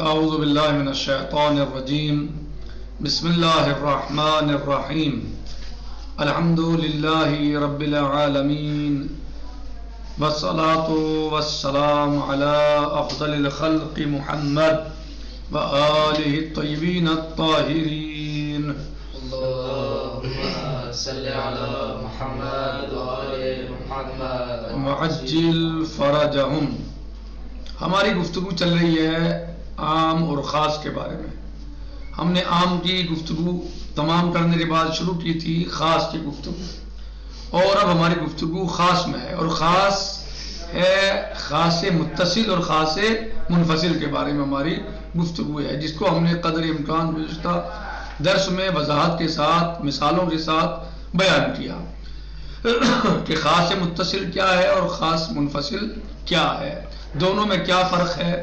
اعوذ باللہ من الشیطان الرجیم بسم اللہ الرحمن الرحیم الحمد للہ رب العالمین والصلاة والسلام علی افضل الخلق محمد وآلہ الطیبین الطاہرین اللہم صلی علی محمد وآل محمد وعجل فرجہم. ہماری گفتگو چل رہی ہے عام اور خاص کے بارے میں. ہم نے عام کی گفتگو تمام کرنے کے بعد شروع کی تھی خاص کی گفتگو، اور اب ہماری گفتگو خاص میں ہے، اور خاص ہے خاص متصل اور خاص منفصل کے بارے میں ہماری گفتگو ہے، جس کو ہم نے قدر امکان گزشتہ درس میں وضاحت کے ساتھ مثالوں کے ساتھ بیان کیا کہ خاص متصل کیا ہے اور خاص منفصل کیا ہے، دونوں میں کیا فرق ہے،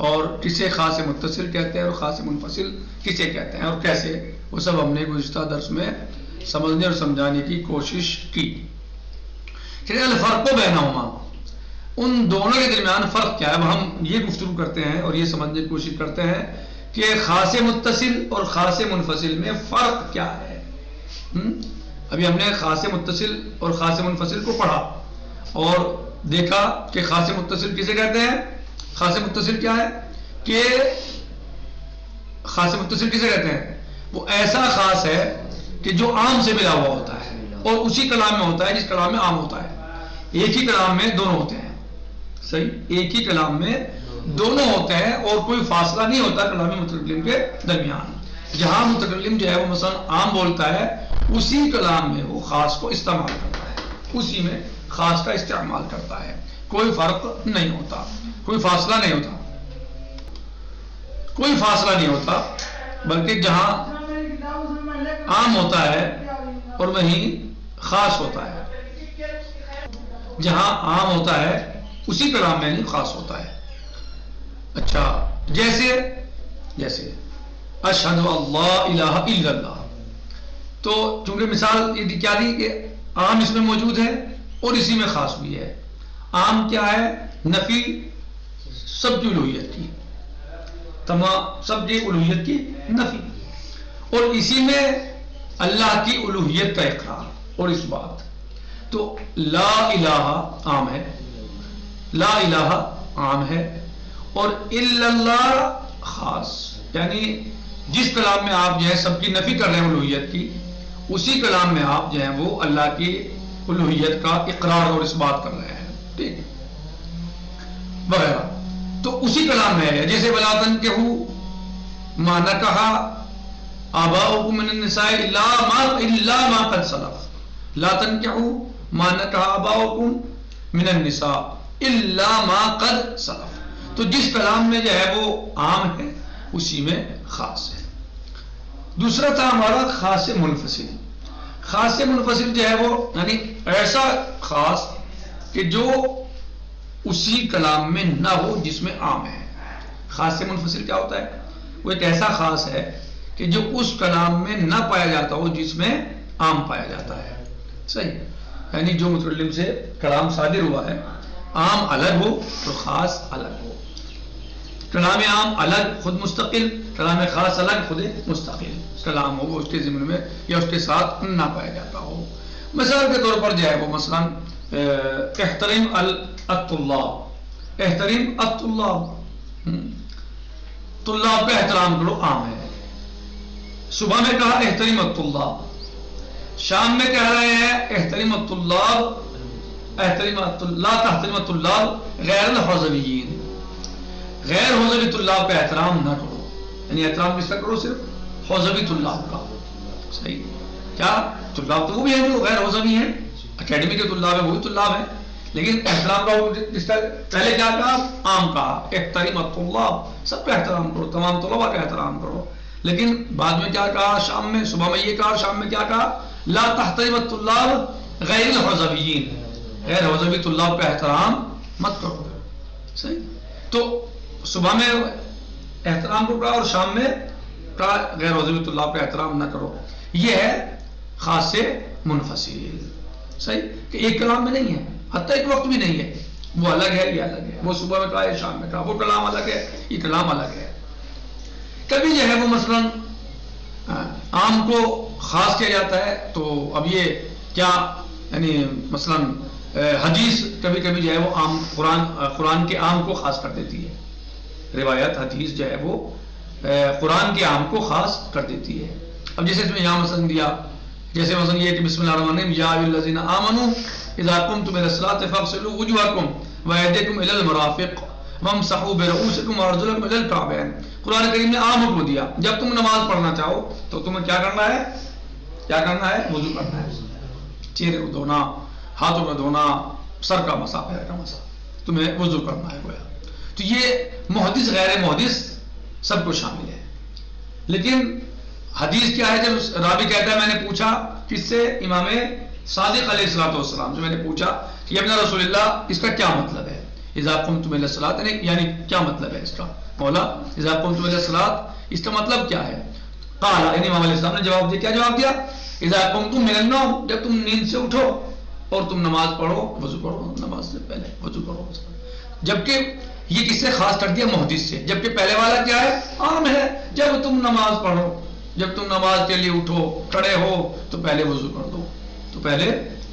اور کسے خاص متصل کہتے ہیں اور خاص منفصل کسے کہتے ہیں، اور کیسے، وہ سب ہم نے گزشتہ درس میں سمجھنے اور سمجھانے کی کوشش کی. الفرق بینہما، ان دونوں کے درمیان فرق کیا ہے. اب ہم یہ گفتگو کرتے ہیں اور یہ سمجھنے کی کوشش کرتے ہیں کہ خاص متصل اور خاص منفصل میں فرق کیا ہے. ابھی ہم نے خاص متصل اور خاص منفصل کو پڑھا اور دیکھا کہ خاص متصل کسے کہتے ہیں. خاص متصل کیا ہے کہ خاص متصل کسے کہتے ہیں؟ وہ ایسا خاص ہے کہ جو عام سے ملا ہوا ہوتا ہے اور اسی کلام میں ہوتا ہے جس کلام میں عام ہوتا ہے. ایک ہی کلام میں دونوں ہوتے ہیں، صحیح، ایک ہی کلام میں دونوں ہوتے ہیں اور کوئی فاصلہ نہیں ہوتا کلامی متکلم کے درمیان. جہاں متکلم جو ہے وہ مثلا عام بولتا ہے، اسی کلام میں وہ خاص کو استعمال کرتا ہے، اسی میں خاص کا استعمال کرتا ہے. کوئی فرق نہیں ہوتا، کوئی فاصلہ نہیں ہوتا، کوئی فاصلہ نہیں ہوتا، بلکہ جہاں عام ہوتا ہے اور وہیں خاص ہوتا ہے. جہاں عام ہوتا ہے اسی کلام میں نہیں خاص ہوتا ہے. اچھا، جیسے اشہد اللہ الہ الا اللہ، تو چونکہ مثال یہ کیا دی کہ عام اس میں موجود ہے اور اسی میں خاص بھی ہے. عام کیا ہے؟ نفی سب کی الوہیت کی، تمام سب کی الوہیت کی نفی، اور اسی میں اللہ کی الوہیت کا اقرار اور اس بات. تو لا الہ عام ہے، لا الہ عام ہے، اور الا اللہ خاص، یعنی جس کلام میں آپ جو ہے سب کی نفی کر رہے ہیں الوہیت کی، اسی کلام میں آپ جو ہیں وہ اللہ کی الوہیت کا اقرار اور اس بات کر رہے ہیں، ٹھیک ہے، وغیرہ. تو اسی کلام میں ہے. جیسے وَلَا تَنكِحُوا مَا نَكَحَ آبَاؤُكُم مِّنَ النِّسَاءِ إِلَّا مَا قَدْ سَلَفَ. لَا تَنكِحُوا مَا نَكَحَ آبَاؤُكُم مِّنَ النِّسَاءِ إِلَّا مَا قَدْ سَلَفَ. تو جس کلام میں جو ہے وہ عام ہے اسی میں خاص ہے. دوسرا تھا ہمارا خاص منفصل. خاص منفصل جو ہے وہ یعنی ایسا خاص کہ جو اسی کلام میں نہ ہو جس میں عام ہے. خاص منفصل کیا ہوتا ہے؟ وہ ایک ایسا خاص ہے کہ جو اس کلام میں نہ پایا جاتا ہو جس میں عام پایا جاتا ہے. صحیح، یعنی جو متکلم سے کلام صادر ہوا ہے عام الگ ہو تو خاص الگ ہو. کلام عام الگ خود مستقل، کلام خاص الگ خود مستقل کلام ہو، اس کے ضمن میں یا اس کے ساتھ نہ پایا جاتا ہو. مثال کے طور پر جو ہے وہ مثلا احترم الطلاب، احترم الطلاب، طلاب کا احترام کرو عام ہے. صبح میں کہا احترم الطلاب، شام میں کہہ رہے ہیں احترم الطلاب، لا تحترم الطلاب غیر الحوزویین، غیر حوزوی طلاب کا احترام نہ کرو. یعنی احترام کس کا کرو؟ صرف حوزوی طلاب کا. صحیح، کیا طلاب تو وہ بھی ہیں جو غیر حوزوی ہیں، اکیڈمی کے طلاب ہیں، وہی طلاب ہیں، لیکن احترام کا جس کا پہلے کیا کہا؟ عام کہا، احترم الطلاب، سب کا احترام کرو، تمام طلباء کا احترام کرو. لیکن بعد میں کیا کہا؟ شام میں، صبح میں یہ کہا، شام میں کیا کہا؟ لا تحترم الطلاب غیر الحوزویین، غیر حوزوی طلاب کا احترام مت کرو. صحیح، تو صبح میں احترام کو کہا اور شام میں کہا غیر حوزوی طلاب کا احترام نہ کرو. یہ ہے خاص منفصل. صحیح، کہ ایک کلام میں نہیں ہے، حتیٰ ایک وقت بھی نہیں ہے، وہ الگ ہے، یہ الگ ہے. وہ صبح میں کہا، یہ شام میں کہا، وہ کلام الگ ہے، یہ کلام الگ ہے. کبھی جو ہے وہ مثلا عام کو خاص کیا جاتا ہے، تو اب یہ کیا یعنی مثلا حدیث کبھی کبھی جو ہے وہ عام قرآن کے عام کو خاص کر دیتی ہے، روایت حدیث جو ہے وہ قرآن کے عام کو خاص کر دیتی ہے. اب جیسے اس میں یہاں مثلا دیا، جیسے مثلا یہ کہ بسم اللہ الرحمن الرحیم یا ایھا الذین آمنوا اذا قمتم الى الصلاۃ فاغسلوا وجوہکم وایدیکم الى المرافق وامسحوا برؤوسکم وارجلکم الى الکعبین. قرآن کریم نے عام حکم دیا، جب تم نماز پڑھنا چاہو تو تمہیں کیا کرنا ہے؟ کیا کرنا ہے؟ وضو کرنا ہے، چہرے کو دھونا، ہاتھوں کا دھونا، سر کا مسح، پیر کا مسح، تمہیں وضو کرنا ہے گویا. تو یہ محدث غیر محدث سب کو شامل ہے. لیکن حدیث کیا ہے؟ جب راوی کہتا ہے میں نے پوچھا کس سے؟ امام صادق علیہ الصلوۃ والسلام سے میں نے پوچھا کہ ابن رسول اللہ اس کا کیا مطلب ہے؟ اذا قمتم الى الصلاۃ یعنی کیا مطلب ہے اس کا؟ مولا اذا قمتم الى الصلاۃ اس کا مطلب کیا ہے؟ قال یعنی امام علیہ السلام نے جواب دیا، کیا جواب دیا؟ اذا قمتم من النوم، جب تم نیند سے اٹھو اور تم نماز پڑھو، وضو کرو، نماز سے پہلے وضو کرو. جبکہ یہ کس سے خاص کر دیا؟ محدث سے. جبکہ پہلے والا کیا ہے؟ عام ہے. جب تم نماز پڑھو، جب تم نماز کے لیے اٹھو، کھڑے ہو تو پہلے وضو کر دو،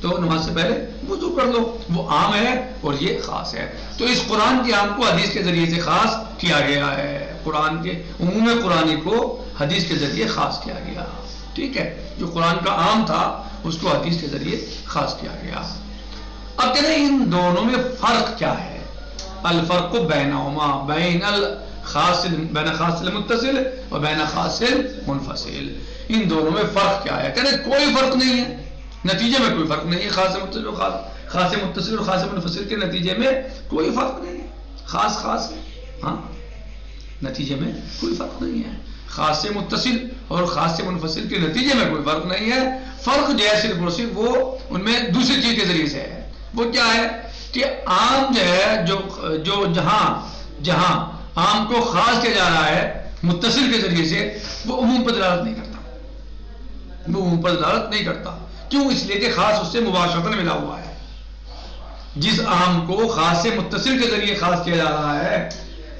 تو نماز سے پہلے وضو کر دو. وہ عام ہے اور یہ خاص ہے. تو اس قرآن کے عام کو حدیث کے ذریعے سے خاص کیا گیا ہے. قرآن کے عموم قرآنی کو حدیث کے ذریعے خاص کیا گیا. ٹھیک ہے، جو قرآن کا عام تھا اس کو حدیث کے ذریعے خاص کیا گیا. اب کہتے ہیں ان دونوں میں فرق کیا ہے؟ الفرق بینہما بین خاص المتصل و بین خاص منفصل. ان دونوں میں فرق کیا ہے؟ کہتے کوئی فرق نہیں ہے، نتیجے میں کوئی فرق نہیں ہے. خاص متصل اور خاص منفصل کے نتیجے میں کوئی فرق نہیں ہے. خاص ہے، ہاں، نتیجے میں کوئی فرق نہیں ہے. خاص متصل اور خاص منفصل کے نتیجے میں کوئی فرق نہیں ہے. فرق جو ہے صرف اور صرف وہ ان میں دوسری چیز کے ذریعے سے ہے. وہ کیا ہے کہ عام جو ہے جو جہاں عام کو خاص کیا جا رہا ہے متصل کے ذریعے سے، وہ عموم پر دلالت نہیں کرتا. وہ عموم پر دلالت نہیں کرتا. کیوں؟ اس لیے کہ خاص اس سے مباشرتاً ملا ہوا ہے. جس عام کو خاص سے متصل کے ذریعے خاص کیا جا رہا ہے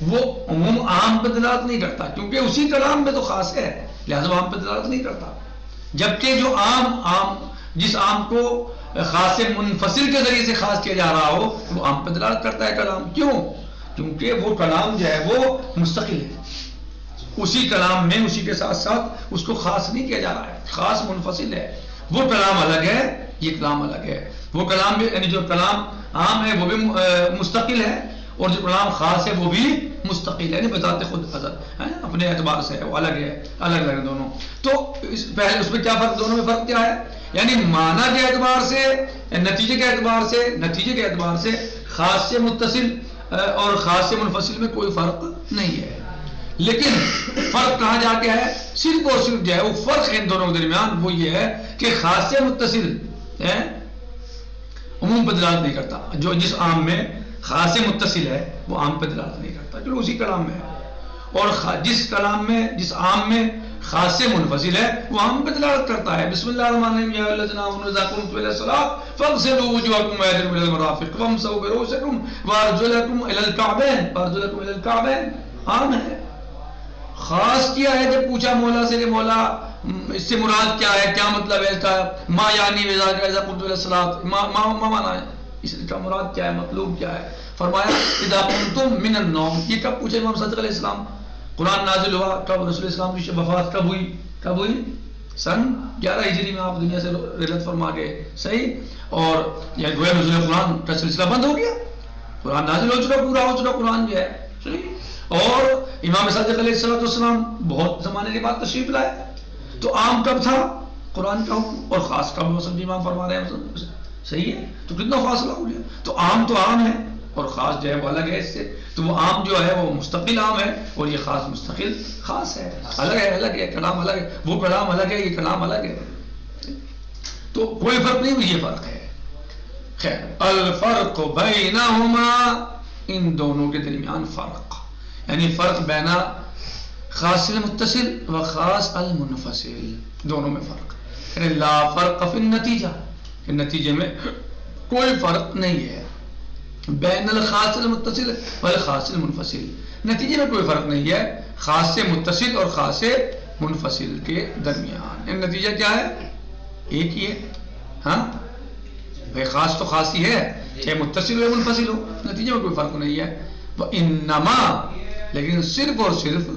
وہ عموم عام پر دلالت نہیں کرتا، کیونکہ اسی کلام میں تو خاص ہے، لہذا وہ عام پر دلالت نہیں کرتا. جبکہ جو جس عام کو خاص سے منفصل کے ذریعے سے خاص کیا جا رہا ہو وہ عام پر دلالت کرتا ہے کلام. کیوں؟ کیونکہ وہ کلام جو ہے وہ مستقل ہے. اسی کلام میں اسی کے ساتھ ساتھ اس کو خاص نہیں کیا جا رہا ہے، خاص منفصل ہے. وہ کلام الگ ہے، یہ کلام الگ ہے. وہ کلام بھی یعنی جو کلام عام ہے وہ بھی مستقل ہے، اور جو کلام خاص ہے وہ بھی مستقل ہے، یعنی بتاتے خود حضرت اپنے اعتبار سے ہے، وہ الگ ہے، الگ الگ دونوں. تو پہلے اس میں کیا فرق؟ دونوں میں فرق کیا ہے؟ یعنی معنی کے اعتبار سے، نتیجے کے اعتبار سے خاص سے متصل اور خاص سے منفصل میں کوئی فرق نہیں ہے. لیکن فرق کہاں جا کے ہے؟ صرف اور صرف جو ہے وہ فرق ان دونوں کے درمیان وہ یہ ہے کہ خاص سے متصل عموم پر دلالت نہیں کرتا. جو جس عام میں خاص سے متصل ہے وہ عام پر دلالت نہیں کرتا، جو اسی کلام میں ہے. اور جس عام میں خاص سے منفصل ہے وہ عام پر دلالت کرتا ہے. بسم اللہ الرحمن الرحیم یا ایھا الذین آمنوا اذا قمتم الی الصلاۃ فاغسلوا وجوہکم وایدیکم الی المرافق وامسحوا برؤوسکم وارجلکم الی الکعبین. عام ہے. خاص کیا ہے جب پوچھا مولا سے کہ مولا اس سے مراد کیا ہے، کیا مطلب ہے اس کا؟ ما یعنی اذا قمتم الی الصلاۃ، ما معنی ہے اس کا، مراد کیا ہے، مطلوب کیا ہے؟ فرمایا اذا قمتم من النوم. یہ کب پوچھا امام صادق علیہ السلام؟ قرآن نازل ہوا کب؟ رسول اسلام کی وفات کب ہوئی؟ سن 11 ہجری میں آپ دنیا سے رحلت فرما گئے. صحیح. اور یہ گویا نزول قرآن کا سلسلہ بند ہو گیا، قرآن نازل ہو چکا، پورا ہو چکا قرآن جو ہے. صحیح. اور امام صادق علیہ السلام بہت زمانے کے بعد تشریف لائے. تو عام کب تھا قرآن کا حکم، اور خاص کب سمجھ امام فرما رہے ہیں. صحیح ہے. تو کتنا فاصلہ ہو گیا. تو عام ہے اور خاص جو ہے وہ الگ ہے اس سے. تو وہ عام جو ہے وہ مستقل عام ہے اور یہ خاص مستقل خاص ہے. الگ ہے کلام الگ ہے. وہ کلام الگ ہے، یہ کلام الگ ہے. تو کوئی فرق نہیں، یہ فرق ہے. خیر، الفرق بینہما، ان دونوں کے درمیان فرق، یعنی فرق بین خاص المتصل و خاص المنفصل، دونوں میں فرق. یعنی لا فرق فی النتیجہ، کہ نتیجے میں کوئی فرق نہیں ہے بین الخاص المتصل والخاص المنفصل. نتیجے میں کوئی فرق نہیں ہے خاص سے متصل اور خاص سے منفصل کے درمیان. نتیجہ کیا ہے؟ ایک ہی ہے. ہاں بھائی خاص تو خاص ہی ہے چاہے متصل ہو یا منفصل ہو, نتیجے میں کوئی فرق نہیں ہے. وَإِنَّمَا لیکن صرف اور صرف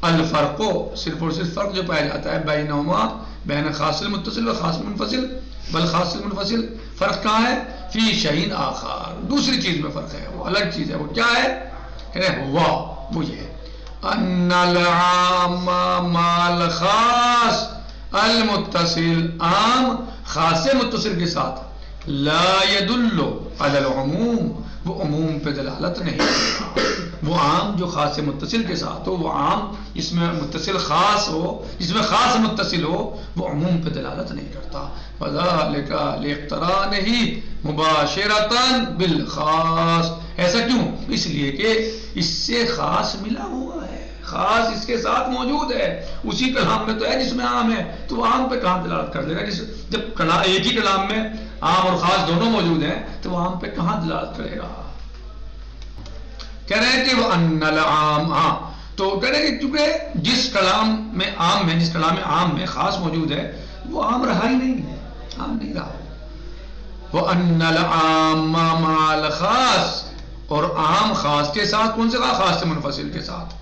الفرق صرف اور صرف فرق جو پایا جاتا ہے بینہما بین خاص المتصل و خاص منفصل بل خاص المنفصل فرق کہاں ہے؟ فی شیء آخر دوسری چیز میں فرق ہے, وہ الگ چیز ہے. وہ کیا ہے؟ وہ یہ ان العام مع الخاص المتصل عام خاص متصل کے ساتھ لا يدل علی العموم وہ عموم پہ دلالت نہیں کرتا. وہ عام جو خاص متصل کے ساتھ ہو, وہ عام جس میں متصل خاص ہو, جس میں خاص متصل ہو, وہ عموم پہ دلالت نہیں کرتا. وذالک لاقترانہ مباشرۃ بالخاص. ایسا کیوں؟ اس لیے کہ اس سے خاص ملا ہوا ہے, خاص اس کے ساتھ موجود ہے. اسی کلام میں تو ہے جس میں عام ہے, تو وہ عام پہ کہاں دلالت کر دے گا؟ جب ایک ہی کلام میں عام اور خاص دونوں موجود ہیں تو وہ عام پہ کہاں دلالت کرے گا؟ کہہ رہے ہیں کہ وہ ان العام, ہاں تو کہہ رہے ہیں کہ چونکہ جس کلام میں عام میں جس کلام میں عام میں خاص موجود ہے وہ عام رہا ہی نہیں ہے, عام نہیں رہا. وہ ان العام مع الخاص اور عام خاص کے ساتھ, کون سے خاص سے منفصل کے ساتھ,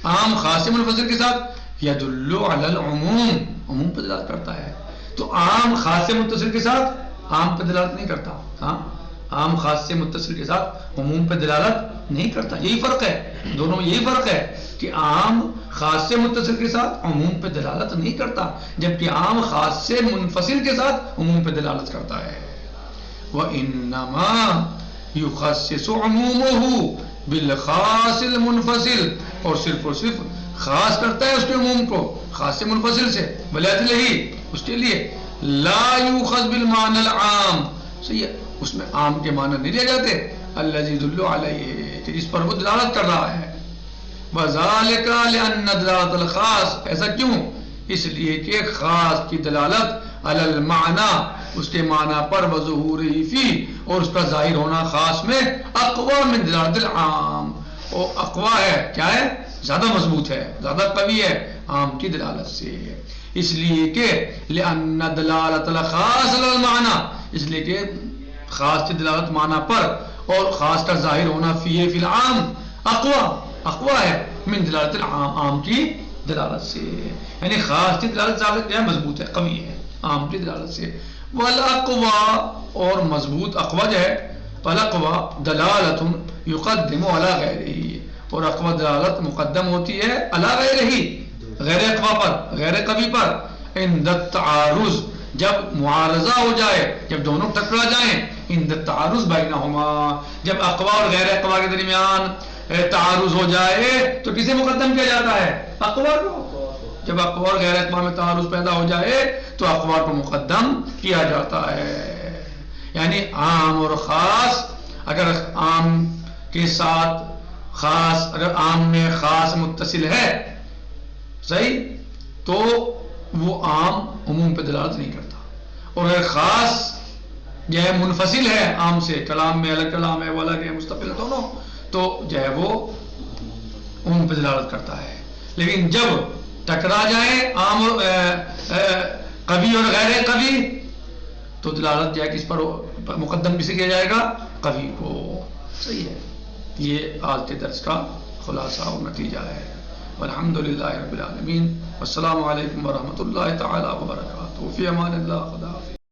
عام خاص سے منفصل کے ساتھ یدل علی العموم عموم پہ دلالت کرتا ہے. تو عام خاص سے متصل کے ساتھ عام پہ دلالت نہیں کرتا. ہاں عام خاص سے متصل کے ساتھ عموم پہ دلالت نہیں کرتا. یہی فرق ہے دونوں میں, یہی فرق ہے کہ عام خاص سے متصل کے ساتھ عموم پہ دلالت نہیں کرتا, جبکہ عام خاص سے منفصل کے ساتھ عموم پہ دلالت کرتا ہے. وَإِنَّمَا يُخَصِّصُ عُمُومُهُ بِالْخَاصِ الْمُنْفَصِلِ اور صرف خاص کرتا ہے اس کے عموم کو خاص سے منفصل سے. وَلِأَجْلِهِ اس کے لیے لا يُؤْخَذْ بِالْمَعْنَى الْعَامِ صحیح ہے, اس میں عام کے معنی نہیں لے جاتے الَّذِي يَدُلُّ عَلَيْهِ کہ جس پر وہ دلالت کر رہا ہے. وَذَلِكَ لِأَنَّ دَلَالَةَ الْخَاصِ ایسا کیوں؟ اس لیے کہ خاص کی دلالت علی المعنی اس کے معنی پر وظہورہ فی اور اس کا ظاہر ہونا خاص میں اقوی من دلالت العام, وہ اقوی ہے, کیا ہے؟ زیادہ مضبوط ہے, زیادہ قوی ہے عام کی دلالت سے. اس لیے کہ لأن دلالت الخاص علی المعنی اس لیے کہ خاص کی دلالت معنی پر اور خاص کا ظاہر ہونا فی العام اقوی ہے من دلالت العام عام کی دلالت سے. یعنی خاص کی دلالت زیادہ کیا مضبوط ہے, قوی ہے عام کی دلالت سے. والاقوی اور مضبوط اقوی ہے, والاقوی دلالت یقدم علی غیرہ اور اقوی دلالت مقدم ہوتی ہے علی غیرہ غیر اقوی پر غیر قوی پر. عند التعارض جب معارضہ ہو جائے, جب دونوں ٹکرا جائیں, عند التعارض بینہما جب اقوی اور غیر اقوی کے درمیان تعارض ہو جائے تو کسے مقدم کیا جاتا ہے؟ اقوی کو. جب اقوی اور غیر اقوی میں تعارض پیدا ہو جائے تو اقوی کو مقدم کیا جاتا ہے. یعنی عام اور خاص, اگر عام کے ساتھ خاص, اگر عام میں خاص متصل ہے صحیح تو وہ عام عموم پہ دلالت نہیں کرتا, اور اگر خاص جو ہے منفصل ہے عام سے, کلام میں الگ کلام ہے وہ الگ ہے مستقل دونوں, تو جو ہے وہ عموم پہ دلالت کرتا ہے. لیکن جب ٹکرا جائیں عام قوی اور غیر قوی تو دلالت جو ہے کس پر مقدم کسے کیا جائے گا؟ قوی کو. صحیح ہے. یہ آج کے درس کا خلاصہ اور نتیجہ ہے. والحمدللہ رب العالمین. والسلام علیکم ورحمۃ اللہ تعالی وبرکاتہ. فی امان اللہ. خدا